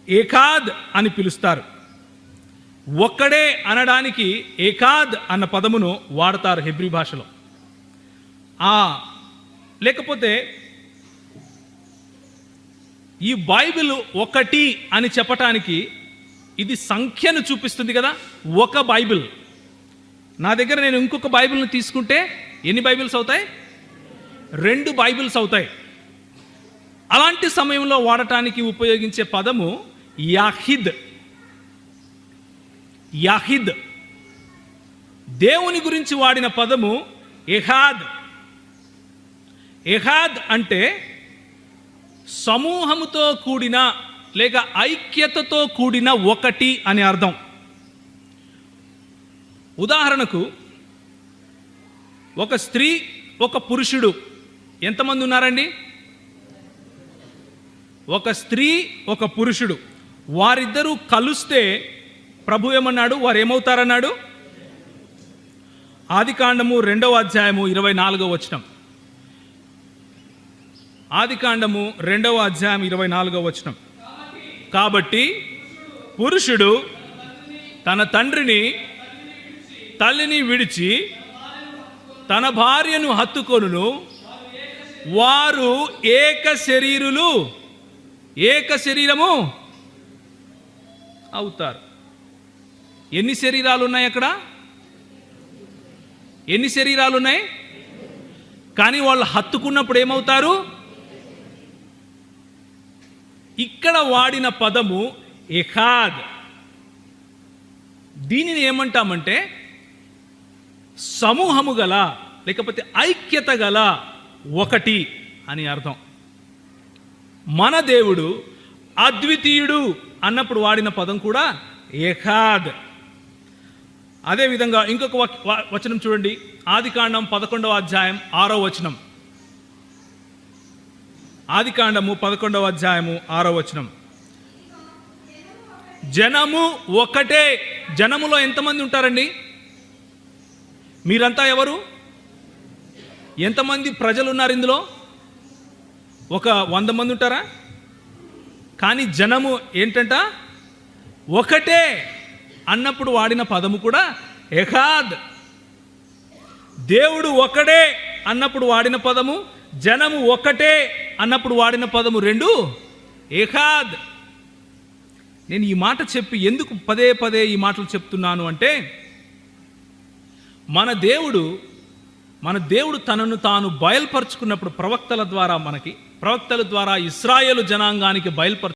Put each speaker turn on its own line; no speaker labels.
ఏకాద్ అని పిలుస్తారు. ఒక్కడే అనడానికి ఏకాద్ అన్న పదమును వాడతారు హెబ్రీ భాషలో. లేకపోతే ఈ బైబిల్ ఒకటి అని చెప్పటానికి ఇది సంఖ్యను చూపిస్తుంది కదా. ఒక బైబిల్. నా దగ్గర నేను ఇంకొక బైబిల్ని తీసుకుంటే ఎన్ని బైబిల్స్ అవుతాయి? 2 బైబిల్స్ అవుతాయి. అలాంటి సమయంలో వాడటానికి ఉపయోగించే పదము యాహిద్. యాహిద్. దేవుని గురించి వాడిన పదము ఎహాద్. ఎహాద్ అంటే సమూహముతో కూడిన లేక ఐక్యతతో కూడిన ఒకటి అని అర్థం. ఉదాహరణకు ఒక స్త్రీ ఒక పురుషుడు ఎంతమంది ఉన్నారండి? ఒక స్త్రీ ఒక పురుషుడు వారిద్దరూ కలుస్తే ప్రభు ఏమన్నాడు? వారు ఏమవుతారన్నాడు? ఆదికాండము 2వ అధ్యాయము 24వ వచనం. ఆదికాండము 2వ అధ్యాయం 24వ వచనం. కాబట్టి పురుషుడు తన తండ్రిని తల్లిని విడిచి తన భార్యను హత్తుకొనును, వారు ఏక శరీరులు, ఏక శరీరము అవుతారు. ఎన్ని శరీరాలు ఉన్నాయి అక్కడ? ఎన్ని శరీరాలు ఉన్నాయి? కానీ వాళ్ళు హత్తుకున్నప్పుడు ఏమవుతారు? ఇక్కడ వాడిన పదము ఎహాద్. దీనిని ఏమంటామంటే సమూహము గల లేకపోతే ఐక్యత గల ఒకటి అని అర్థం. మన దేవుడు అద్వితీయుడు అన్నప్పుడు వాడిన పదం కూడా ఎహాద్. అదేవిధంగా ఇంకొక వచనం చూడండి. ఆదికాండం 11వ అధ్యాయం 6వ వచనం. ఆదికాండము 11వ అధ్యాయము 6వ వచనం. జనము ఒకటే. జనములో ఎంతమంది ఉంటారండి? మీరంతా ఎవరు? ఎంతమంది ప్రజలు ఉన్నారు ఇందులో? ఒక 100 మంది ఉంటారా? కానీ జనము ఏంటంట? ఒకటే అన్నప్పుడు వాడిన పదము కూడా ఎహాద్. దేవుడు ఒకడే అన్నప్పుడు వాడిన పదము, జనము ఒకటే అన్నప్పుడు వాడిన పదము 2 ఎహాద్. నేను ఈ మాట చెప్పి ఎందుకు పదే పదే ఈ మాటలు చెప్తున్నాను అంటే, మన దేవుడు తనను తాను బయలుపరుచుకున్నప్పుడు ప్రవక్తల ద్వారా ఇస్రాయేలు జనాంగానికి